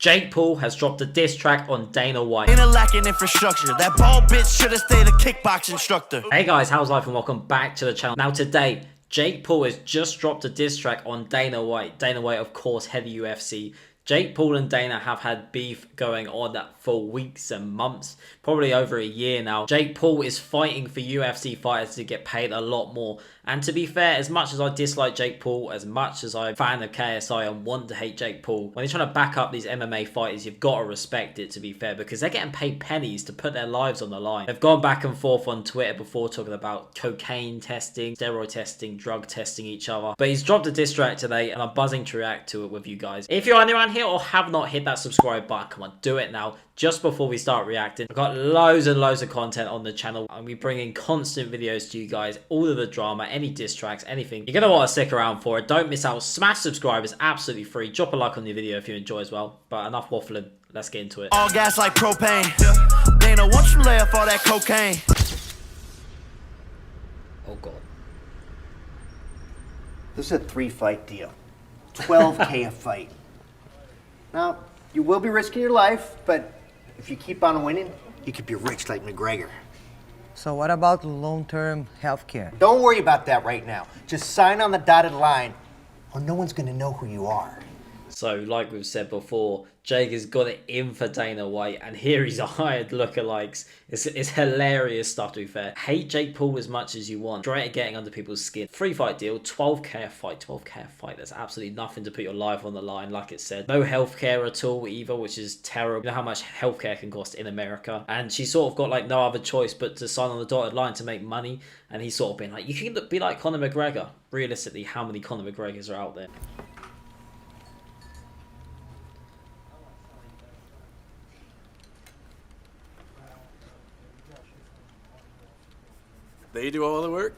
Jake Paul has dropped a diss track on Dana White. In a lacking infrastructure, that bald bitch should have stayed a kickbox instructor. Hey guys, how's life and welcome back to the channel. Now today, Jake Paul has just dropped a diss track on Dana White. Dana White, of course, head of UFC. Jake Paul and Dana have had beef going on for weeks and months, probably over a year now. Jake Paul is fighting for UFC fighters to get paid a lot more. And to be fair, as much as I dislike Jake Paul, as much as I'm a fan of KSI and want to hate Jake Paul, when they're trying to back up these MMA fighters, you've got to respect it, to be fair, because they're getting paid pennies to put their lives on the line. They've gone back and forth on Twitter before talking about cocaine testing, steroid testing, drug testing each other. But he's dropped a diss track today and I'm buzzing to react to it with you guys. If you're new around here or have not hit that subscribe button, come on, do it now. Just before we start reacting, I've got loads and loads of content on the channel. I'll be bringing constant videos to you guys, all of the drama, any diss tracks, anything. You're going to want to stick around for it. Don't miss out. Smash subscribe. It's absolutely free. Drop a like on the video if you enjoy as well. But enough waffling. Let's get into it. All gas like propane. Dana, once you lay off all that cocaine. Oh, God. This is a 3-fight deal. 12K a fight. Now, you will be risking your life, but if you keep on winning, you could be rich like McGregor. So what about long-term health care? Don't worry about that right now. Just sign on the dotted line, or no one's gonna know who you are. So, like we've said before, Jake has got it in for Dana White, and here he's hired lookalikes. It's hilarious stuff, to be fair. Hate Jake Paul as much as you want. Straight at getting under people's skin. 3-fight deal, 12K a fight. 12K a fight. That's absolutely nothing to put your life on the line, like it said. No healthcare at all either, which is terrible. You know how much healthcare can cost in America. And she sort of got like no other choice but to sign on the dotted line to make money. And he's sort of been like, you can be like Conor McGregor. Realistically, how many Conor McGregors are out there? They do all the work,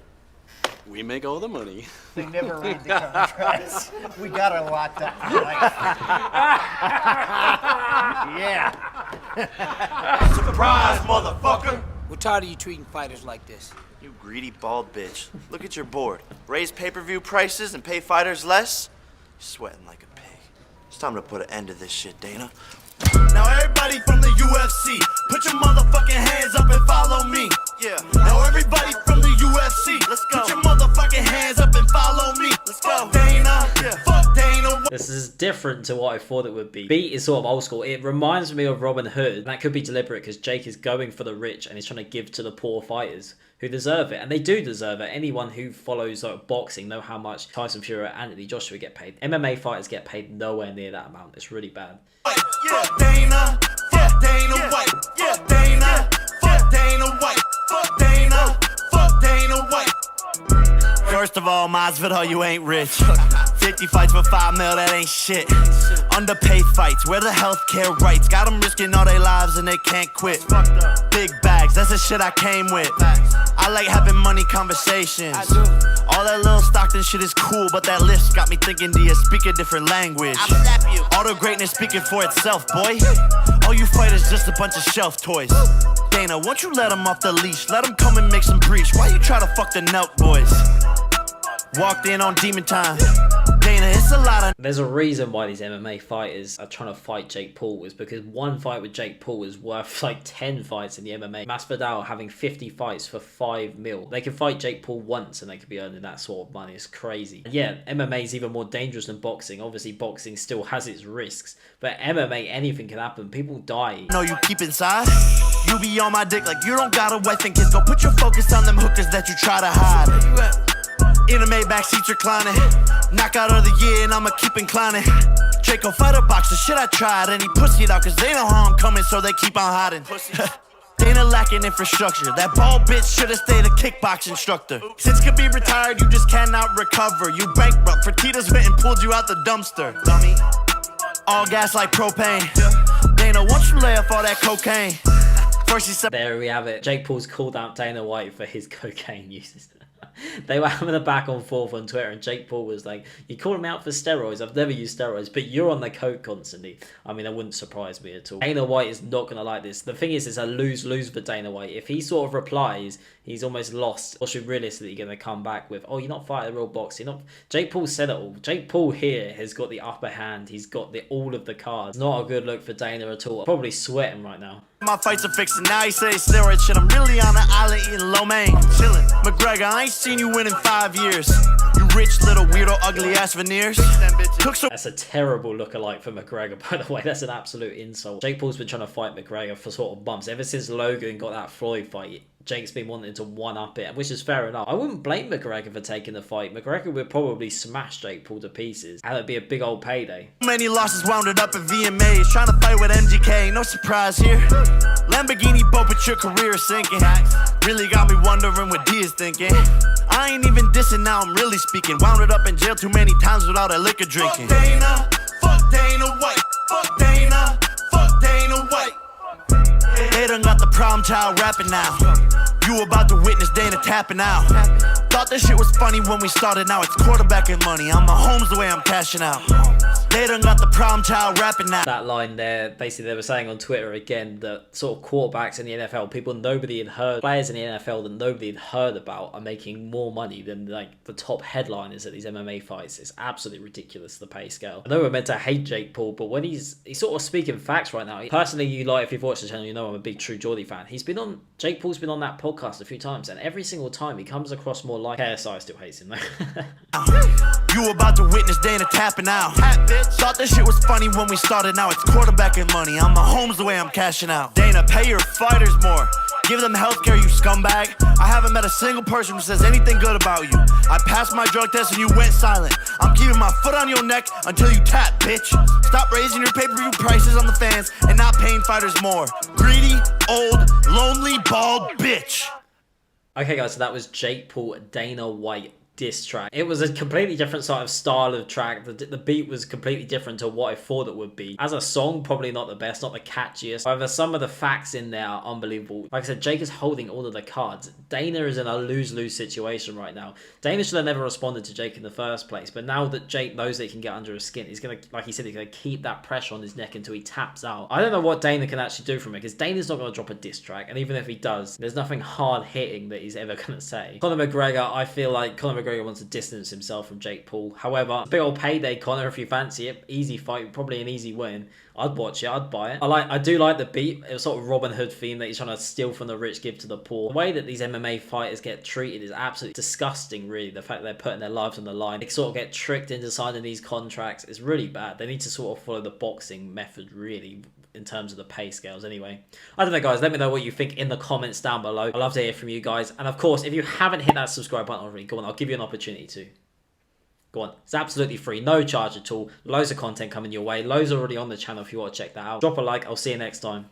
we make all the money. They never read the contracts. We got a lot done in life. Yeah. Surprise, motherfucker. We're tired of you treating fighters like this. You greedy bald bitch. Look at your board. Raise pay-per-view prices and pay fighters less? You're sweating like a pig. It's time to put an end to this shit, Dana. Now everybody from the UFC, put your motherfucking hands up and follow me. Yeah. Now everybody from the UFC, let's go. Put your motherfucking hands up and follow me. Let's go. Dana. Yeah. Fuck Dana. This is different to what I thought it would be. Beat is sort of old school. It reminds me of Robin Hood. And that could be deliberate because Jake is going for the rich and he's trying to give to the poor fighters who deserve it. And they do deserve it. Anyone who follows boxing know how much Tyson Fury and Anthony Joshua get paid. MMA fighters get paid nowhere near that amount. It's really bad. Yeah, Dana. Fuck Dana White. Yeah, Dana. Fuck Dana White. Fuck Dana. Fuck Dana White. First of all, Masvidal, you ain't rich. 50 fights for 5 mil, that ain't shit. Underpaid fights, where the healthcare rights? Got them risking all their lives and they can't quit. Big bags, that's the shit I came with. I like having money conversations. All that little Stockton shit is cool, but that list got me thinking, do you speak a different language? All the greatness speaking for itself, boy. All you fighters just a bunch of shelf toys. Dana, won't you let them off the leash? Let them come and make some breach. Why you try to fuck the Nelk boys? Walked in on demon time. Dana, it's a lot of... There's a reason why these MMA fighters are trying to fight Jake Paul is because one fight with Jake Paul is worth like 10 fights in the MMA. Masvidal having 50 fights for 5 mil. They can fight Jake Paul once and they could be earning that sort of money. It's crazy. And yeah, MMA is even more dangerous than boxing. Obviously, boxing still has its risks. But MMA, anything can happen. People die. No, you keep inside. You be on my dick like you don't got a wife and kids. Go put your focus on them hookers that you try to hide. In a Maybach seats reclining. Knockout of the year and I'ma keep inclining. Draco fighter boxer, shit I tried. And he pussied out cause they know how I'm coming, so they keep on hiding. Dana lacking infrastructure. That bald bitch should've stayed a kickbox instructor. Since could be retired, you just cannot recover. You bankrupt. Fertitta's went and pulled you out the dumpster. Dummy. All gas like propane. Dana, once you lay off all that cocaine. First he said... There we have it. Jake Paul's called out Dana White for his cocaine uses. They were having a back and forth on Twitter, and Jake Paul was like, "You calling me out for steroids? I've never used steroids, but you're on the coke constantly." I mean, that wouldn't surprise me at all. Dana White is not going to like this. The thing is, it's a lose-lose for Dana White. If he sort of replies, he's almost lost. Or should realistically going to come back with, "Oh, you're not fighting a real boxer. You're not." Jake Paul said it all. Jake Paul here has got the upper hand. He's got all of the cards. Not a good look for Dana at all. Probably sweating right now. My fights are fixing. Now you say steroid shit. I'm really on an island eating lo mein. I'm chilling. McGregor, I ain't seen you win in 5 years. You rich little weirdo, ugly ass veneers. That's a terrible lookalike for McGregor, by the way. That's an absolute insult. Jake Paul's been trying to fight McGregor for sort of months. Ever since Logan got that Floyd fight, Jake's been wanting to one-up it, which is fair enough. I wouldn't blame McGregor for taking the fight. McGregor would probably smash Jake Paul to pieces, and it'd be a big old payday. Many losses wounded up at VMAs. Trying to fight with MGK, no surprise here. Lamborghini boat, but your career is sinking. Really got me wondering what D is thinking. I ain't even dissing, now I'm really speaking. Wound it up in jail too many times without a liquor drinking. Fuck Dana, fuck Dana White. Fuck Dana, fuck Dana White. They done got the problem child rapping now. You about to witness Dana tapping out. Thought this shit was funny when we started, now it's quarterbacking money. I'm Mahomes the way I'm cashing out. They done got the problem child rapping now. That line there, basically they were saying on Twitter again that sort of quarterbacks in the NFL, people nobody had heard, players in the NFL that nobody had heard about are making more money than like the top headliners at these MMA fights. It's absolutely ridiculous, the pay scale. I know we're meant to hate Jake Paul, but when he's sort of speaking facts right now. Personally, if you've watched the channel, you know I'm a big True Geordie fan. Jake Paul's been on that podcast a few times, and every single time he comes across more like KSI still hates him though. You about to witness Dana tapping out. Thought this shit was funny when we started, now it's quarterbacking money. I'm Mahomes the way I'm cashing out. Dana, pay your fighters more. Give them healthcare, you scumbag. I haven't met a single person who says anything good about you. I passed my drug test and you went silent. I'm keeping my foot on your neck until you tap, bitch. Stop raising your pay-per-view prices on the fans and not paying fighters more. Greedy, old, lonely, bald bitch. Okay guys, so that was Jake Paul, Dana White diss track. It was a completely different sort of style of track. The beat was completely different to what I thought it would be. As a song, probably not the best, not the catchiest. However, some of the facts in there are unbelievable. Like I said, Jake is holding all of the cards. Dana is in a lose-lose situation right now. Dana should have never responded to Jake in the first place, but now that Jake knows that he can get under his skin, he's gonna, like he said, he's gonna keep that pressure on his neck until he taps out. I don't know what Dana can actually do from it, because Dana's not gonna drop a diss track, and even if he does, there's nothing hard-hitting that he's ever gonna say. Conor McGregor, I feel like Conor McGregor wants to distance himself from Jake Paul. However, big old payday, Conor, if you fancy it. Easy fight, probably an easy win. I'd watch it, I'd buy it. I do like the beat. It was sort of Robin Hood theme that he's trying to steal from the rich, give to the poor. The way that these MMA fighters get treated is absolutely disgusting, really. The fact that they're putting their lives on the line. They sort of get tricked into signing these contracts is really bad. They need to sort of follow the boxing method, really, in terms of the pay scales anyway. I don't know, guys. Let me know what you think in the comments down below. I'd love to hear from you guys. And of course, if you haven't hit that subscribe button already, go on, I'll give you an opportunity to. Go on. It's absolutely free. No charge at all. Loads of content coming your way. Loads already on the channel if you want to check that out. Drop a like. I'll see you next time.